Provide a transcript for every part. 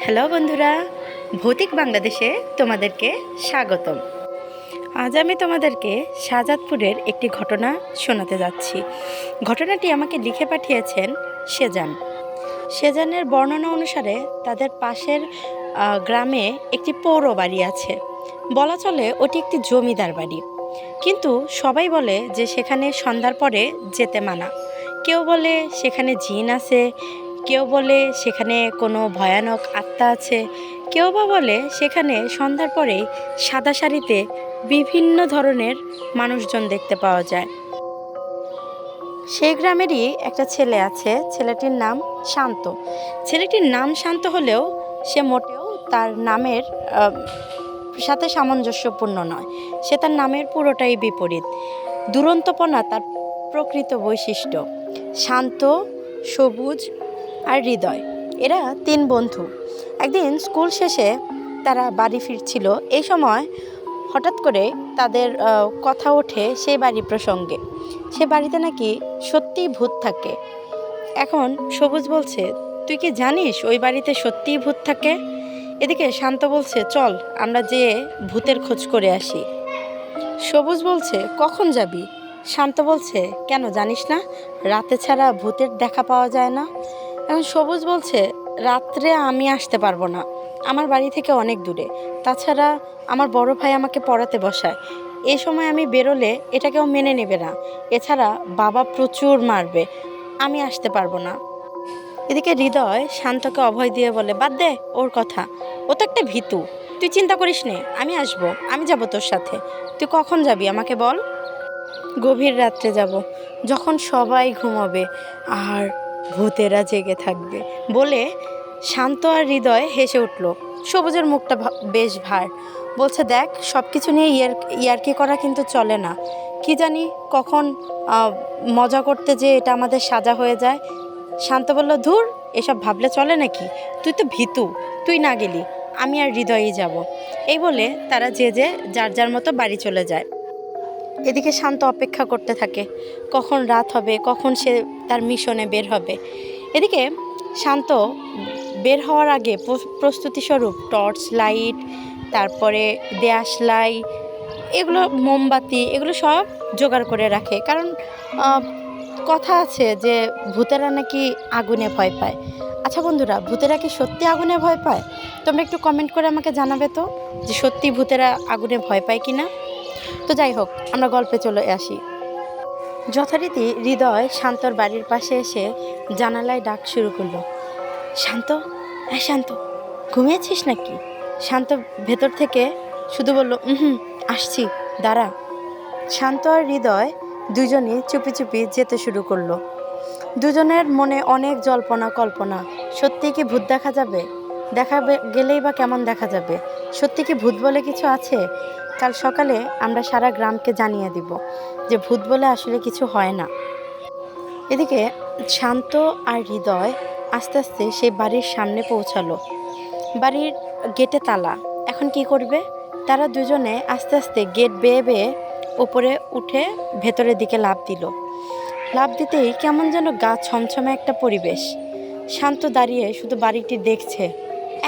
Hello বন্ধুরা, ভৌতিক বাংলাদেশে তোমাদেরকে স্বাগতম। আজ আমি তোমাদেরকে শাহজাদপুরের একটি ঘটনা শোনাতে যাচ্ছি। ঘটনাটি আমাকে লিখে পাঠিয়েছেন সেজানের বর্ণনা অনুসারে তাদের পাশের গ্রামে একটি পৌর বাড়ি আছে। বলা চলে ওটি একটি জমিদার বাড়ি, কিন্তু সবাই বলে যে সেখানে সন্ধ্যার পরে যেতে মানা। কেউ বলে সেখানে জিন আছে, কেউ বলে সেখানে কোনো ভয়ানক আত্মা আছে, কেউ বা বলে সেখানে সন্ধ্যার পরেই সাদা শাড়িতে বিভিন্ন ধরনের মানুষজন দেখতে পাওয়া যায়। সেই গ্রামেরই একটা ছেলে আছে, ছেলেটির নাম শান্ত। ছেলেটির নাম শান্ত হলেও সে মোটেও তার নামের সাথে সামঞ্জস্যপূর্ণ নয়। সে তার নামের পুরোটাই বিপরীত। দুরন্তপনা তার প্রকৃত বৈশিষ্ট্য। শান্ত, সবুজ আর হৃদয়, এরা তিন বন্ধু। একদিন স্কুল শেষে তারা বাড়ি ফিরছিল। এই সময় হঠাৎ করে তাদের কথা ওঠে সেই বাড়ি প্রসঙ্গে। সে বাড়িতে নাকি সত্যিই ভূত থাকে। এখন সবুজ বলছে, তুই কি জানিস ওই বাড়িতে সত্যিই ভূত থাকে? এদিকে শান্ত বলছে, চল আমরা যেয়ে ভূতের খোঁজ করে আসি। সবুজ বলছে, কখন যাবি? শান্ত বলছে, কেন জানিস না, রাতে ছাড়া ভূতের দেখা পাওয়া যায় না। এখন সবুজ বলছে, রাত্রে আমি আসতে পারবো না, আমার বাড়ি থেকে অনেক দূরে। তাছাড়া আমার বড় ভাই আমাকে পড়াতে বসায়, এ সময় আমি বেরোলে এটা কেউ মেনে নেবে না। এছাড়া বাবা প্রচুর মারবে, আমি আসতে পারবো না। এদিকে হৃদয় শান্তকে অভয় দিয়ে বলে, বাদ দে ওর কথা, ও তো একটা ভীতু। তুই চিন্তা করিস নে, আমি আসবো, আমি যাব তোর সাথে। তুই কখন যাবি আমাকে বল? গভীর রাত্রে যাব, যখন সবাই ঘুমাবে আর ভূতেরা জেগে থাকবে। বলে শান্ত আর হৃদয় হেসে উঠল। সবুজের মুখটা বেশ ভার। বলছে, দেখ, সব কিছু নিয়ে ইয়ার্কি করা কিন্তু চলে না। কি জানি কখন মজা করতে যে এটা আমাদের সাজা হয়ে যায়। শান্ত বলল, ধুর, এসব ভাবলে চলে নাকি? তুই তো ভীতু, তুই না গেলি, আমি আর হৃদয়ই যাব। এই বলে তারা যে যার যার মতো বাড়ি চলে যায়। এদিকে শান্ত অপেক্ষা করতে থাকে, কখন রাত হবে, কখন সে তার মিশনে বের হবে। এদিকে শান্ত বের হওয়ার আগে প্রস্তুতি স্বরূপ টর্চ লাইট, তারপরে দেশলাই, এগুলো মোমবাতি, এগুলো সব জোগাড় করে রাখে। কারণ কথা আছে যে ভূতেরা নাকি আগুনে ভয় পায়। আচ্ছা বন্ধুরা, ভূতেরা কি সত্যি আগুনে ভয় পায়? তোমরা একটু কমেন্ট করে আমাকে জানাবে তো, যে সত্যি ভূতেরা আগুনে ভয় পায় কি না। তো যাই হোক, আমরা গল্পে চলে আসি। যথারীতি হৃদয় শান্তর বাড়ির পাশে এসে জানালায় ডাক শুরু করলো, শান্ত, হ্যাঁ শান্ত, ঘুমিয়েছিস নাকি? শান্ত ভেতর থেকে শুধু বলল, আসছি, দাঁড়া। শান্ত আর হৃদয় দুজনই চুপি চুপি যেতে শুরু করলো। দুজনের মনে অনেক জল্পনা কল্পনা। সত্যি কি ভূত দেখা যাবে? গেলেই বা কেমন দেখা যাবে? সত্যি কি ভূত বলে কিছু আছে? কাল সকালে আমরা সারা গ্রামকে জানিয়ে দিব যে ভূত বলে আসলে কিছু হয় না। এদিকে শান্ত আর হৃদয় আস্তে আস্তে সেই বাড়ির সামনে পৌঁছালো। বাড়ির গেটে তালা। এখন কি করবে? তারা দুজনে আস্তে আস্তে গেট বেয়ে বেয়ে উপরে উঠে ভেতরের দিকে লাফ দিল। লাফ দিতেই কেমন যেন গা ছমছমে একটা পরিবেশ। শান্ত দাঁড়িয়ে শুধু বাড়িটি দেখছে।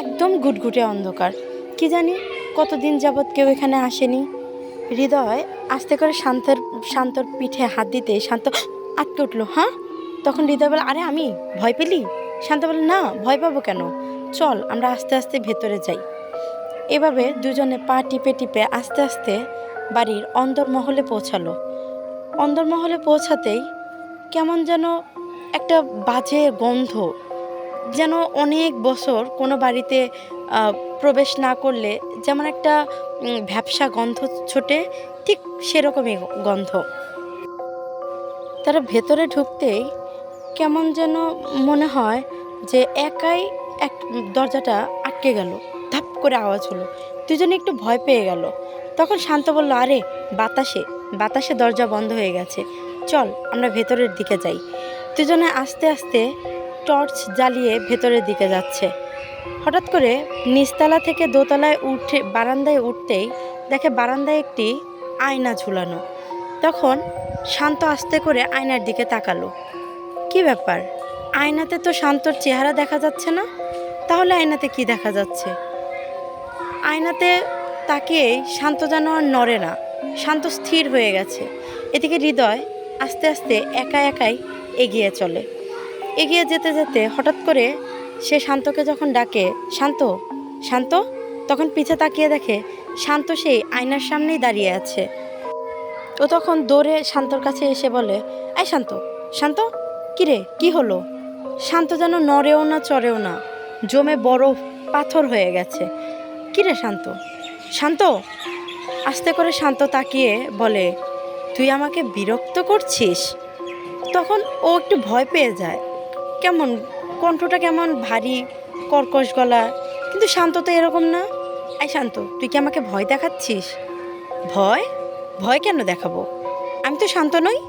একদম ঘুটঘুটে অন্ধকার। কি জানি কতদিন যাবৎ কেউ এখানে আসেনি। হৃদয় আস্তে করে শান্তর পিঠে হাত দিতে শান্ত আটকে উঠলো। হ্যাঁ? তখন হৃদয় বলে, আরে আমি, ভয় পেলি? শান্ত বলে, না, ভয় পাবো কেন, চল আমরা আস্তে আস্তে ভেতরে যাই। এভাবে দুজনে পা টিপে টিপে আস্তে আস্তে বাড়ির অন্দরমহলে পৌঁছালো। অন্দরমহলে পৌঁছাতেই কেমন যেন একটা বাজে গন্ধ, যেন অনেক বছর কোনো বাড়িতে প্রবেশ না করলে যেমন একটা ভ্যাপসা গন্ধ ছোটে, ঠিক সেরকমই গন্ধ। তারা ভেতরে ঢুকতেই কেমন যেন মনে হয় যে একাই এক দরজাটা আটকে গেল। ধাপ করে আওয়াজ হলো, দুজনে একটু ভয় পেয়ে গেল। তখন শান্ত বলল, আরে বাতাসে বাতাসে দরজা বন্ধ হয়ে গেছে, চল আমরা ভেতরের দিকে যাই। দুজনে আস্তে আস্তে টর্চ জ্বালিয়ে ভেতরের দিকে যাচ্ছে। হঠাৎ করে নিচতলা থেকে দোতলায় বারান্দায় উঠতেই দেখে বারান্দায় একটি আয়না ঝুলানো। তখন শান্ত আস্তে করে আয়নার দিকে তাকালো। কি ব্যাপার, আয়নাতে তো শান্তর চেহারা দেখা যাচ্ছে না, তাহলে আয়নাতে কি দেখা যাচ্ছে? আয়নাতে তাকিয়েই শান্ত যেন আর নড়ে না, শান্ত স্থির হয়ে গেছে। এদিকে হৃদয় আস্তে আস্তে একা একাই এগিয়ে চলে। এগিয়ে যেতে যেতে হঠাৎ করে সে শান্তকে যখন ডাকে, শান্ত, শান্ত, তখন পিছে তাকিয়ে দেখে শান্ত সেই আয়নার সামনেই দাঁড়িয়ে আছে। ও তখন দৌড়ে শান্তর কাছে এসে বলে, এই শান্ত, শান্ত, কিরে কি হলো? শান্ত যেন নড়েও না চড়েও না, জমে বরফ পাথর হয়ে গেছে। কিরে শান্ত, শান্ত, আস্তে করে শান্ত তাকিয়ে বলে, তুই আমাকে বিরক্ত করছিস? তখন ও একটু ভয় পেয়ে যায়, কেমন কণ্ঠটা কেমন ভারী, কর্কশ গলা। কিন্তু শান্ত তো এরকম না। এই শান্ত, তুই কি আমাকে ভয় দেখাচ্ছিস? ভয়? ভয় কেন দেখাবো? আমি তো শান্ত নই।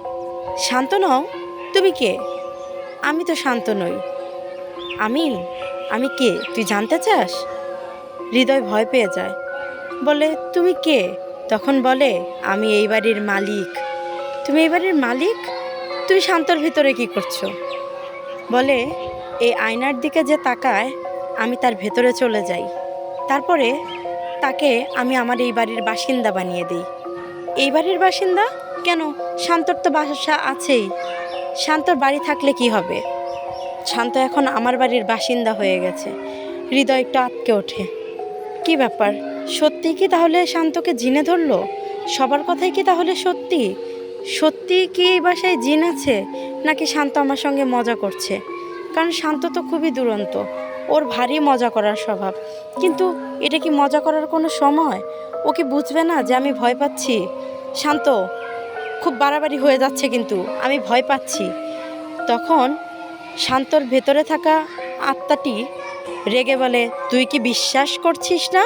শান্ত নও? তুমি কে? আমি তো শান্ত নই। আমি আমি কে তুই জানতে চাস? হৃদয় ভয় পেয়ে যায়, বলে, তুমি কে? তখন বলে, আমি এই বাড়ির মালিক। তুমি এই বাড়ির মালিক? তুমি শান্তর ভিতরে কি করছো? বলে, এই আয়নার দিকে যে তাকায় আমি তার ভেতরে চলে যাই, তারপরে তাকে আমি আমার এই বাড়ির বাসিন্দা বানিয়ে দিই। এই বাড়ির বাসিন্দা কেন? শান্তর তো বাসা আছেই। শান্তর বাড়ি থাকলে কি হবে? শান্ত এখন আমার বাড়ির বাসিন্দা হয়ে গেছে। হৃদয় একটু আটকে ওঠে। কি ব্যাপার, সত্যি কি তাহলে শান্তকে জিনে ধরলো? সবার কথাই কি তাহলে সত্যি? সত্যি কি এই বাসায় জিন আছে, নাকি শান্ত আমার সঙ্গে মজা করছে? কারণ শান্ত তো খুবই দুরন্ত, ওর ভারী মজা করার স্বভাব। কিন্তু এটা কি মজা করার কোনো সময়? ও কি বুঝবে না যে আমি ভয় পাচ্ছি? শান্ত, খুব বাড়াবাড়ি হয়ে যাচ্ছে, কিন্তু আমি ভয় পাচ্ছি। তখন শান্তর ভেতরে থাকা আত্মাটি রেগে বলে, তুই কি বিশ্বাস করছিস না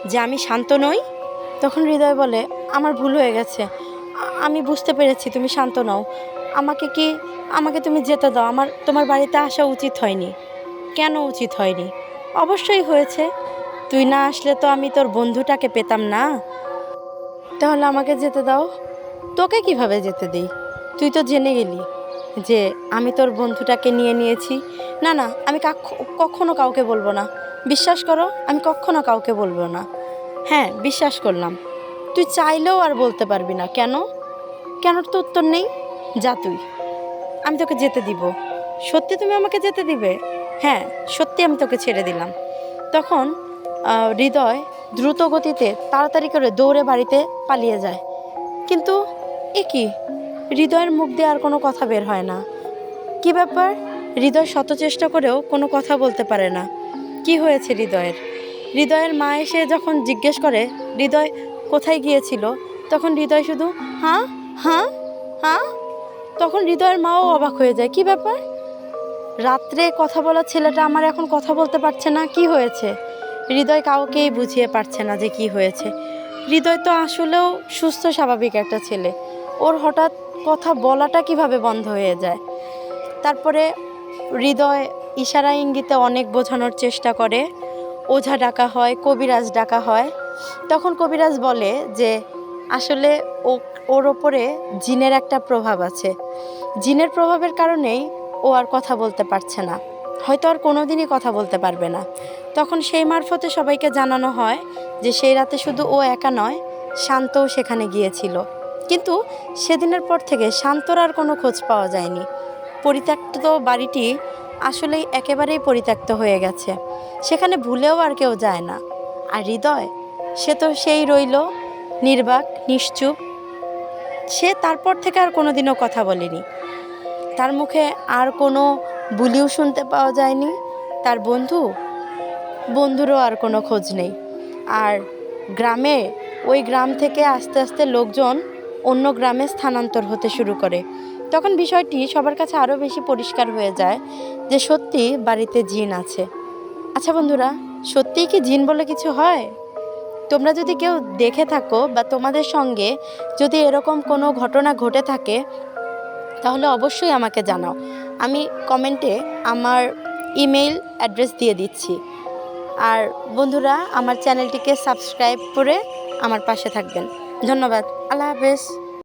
যে আমি শান্ত নই? তখন হৃদয় বলে, আমার ভুল হয়ে গেছে, আমি বুঝতে পেরেছি তুমি শান্ত নও। আমাকে তুমি যেতে দাও, তোমার বাড়িতে আসা উচিত হয়নি। কেন উচিত হয়নি? অবশ্যই হয়েছে, তুই না আসলে তো আমি তোর বন্ধুটাকে পেতাম না। তাহলে আমাকে যেতে দাও। তোকে কিভাবে যেতে দিই? তুই তো জেনে গেলি যে আমি তোর বন্ধুটাকে নিয়ে নিয়েছি। না না, আমি কখনো কাউকে বলবো না। বিশ্বাস করো, আমি কখনো কাউকে বলবো না। হ্যাঁ, বিশ্বাস করলাম। তুই চাইলেও আর বলতে পারবি না। কেন? কেন তো উত্তর নেই। যা তুই, আমি তোকে যেতে দিব। সত্যি তুমি আমাকে যেতে দিবে? হ্যাঁ, সত্যি আমি তোকে ছেড়ে দিলাম। তখন হৃদয় দ্রুত গতিতে তাড়াতাড়ি করে দৌড়ে বাড়িতে পালিয়ে যায়। কিন্তু এ কি, হৃদয়ের মুখ দিয়ে আর কোনো কথা বের হয় না। কি ব্যাপার? হৃদয় শত চেষ্টা করেও কোনো কথা বলতে পারে না। কি হয়েছে হৃদয়ের? হৃদয়ের মা এসে যখন জিজ্ঞেস করে হৃদয় কোথায় গিয়েছিল, তখন হৃদয় শুধু হ্যাঁ হ্যাঁ হ্যাঁ। তখন হৃদয়ের মাও অবাক হয়ে যায়, কি ব্যাপার? রাত্রে কথা বলা ছেলেটা আমার এখন কথা বলতে পারছে না, কি হয়েছে? হৃদয় কাউকেই বুঝিয়ে পারছে না যে কি হয়েছে। হৃদয় তো আসলেও সুস্থ স্বাভাবিক একটা ছেলে, ওর হঠাৎ কথা বলাটা কিভাবে বন্ধ হয়ে যায়? তারপরে হৃদয় ইশারা ইঙ্গিতে অনেক বোঝানোর চেষ্টা করে। ওঝা ডাকা হয়, কবিরাজ ডাকা হয়। তখন কবিরাজ বলে যে আসলে ওর ওপরে জিনের একটা প্রভাব আছে। জিনের প্রভাবের কারণেই ও আর কথা বলতে পারছে না, হয়তো আর কোনো দিনই কথা বলতে পারবে না। তখন সেই মারফতে সবাইকে জানানো হয় যে সেই রাতে শুধু ও একা নয়, শান্তও সেখানে গিয়েছিল। কিন্তু সেদিনের পর থেকে শান্তর আর কোনো খোঁজ পাওয়া যায়নি। পরিত্যক্ত বাড়িটি আসলেই একেবারেই পরিত্যক্ত হয়ে গেছে, সেখানে ভুলেও আর কেউ যায় না। আর হৃদয়, সে তো সেই রইল নির্বাক, নিশ্চুপ। সে তারপর থেকে আর কোনো দিনও কথা বলেনি। তার মুখে আর কোনো বুলিও শুনতে পাওয়া যায়নি। তার বন্ধুরও আর কোনো খোঁজ নেই। আর ওই গ্রাম থেকে আস্তে আস্তে লোকজন অন্য গ্রামে স্থানান্তর হতে শুরু করে। তখন বিষয়টি সবার কাছে আরও বেশি পরিষ্কার হয়ে যায় যে সত্যি বাড়িতে জিন আছে। আচ্ছা বন্ধুরা, সত্যিই কি জিন বলে কিছু হয়? তোমরা যদি কেউ দেখে থাকো বা তোমাদের সঙ্গে যদি এরকম কোনো ঘটনা ঘটে থাকে, তাহলে অবশ্যই আমাকে জানাও। আমি কমেন্টে আমার ইমেইল অ্যাড্রেস দিয়ে দিচ্ছি। আর বন্ধুরা, আমার চ্যানেলটিকে সাবস্ক্রাইব করে আমার পাশে থাকবেন। ধন্যবাদ। আল্লাহ হাফেজ।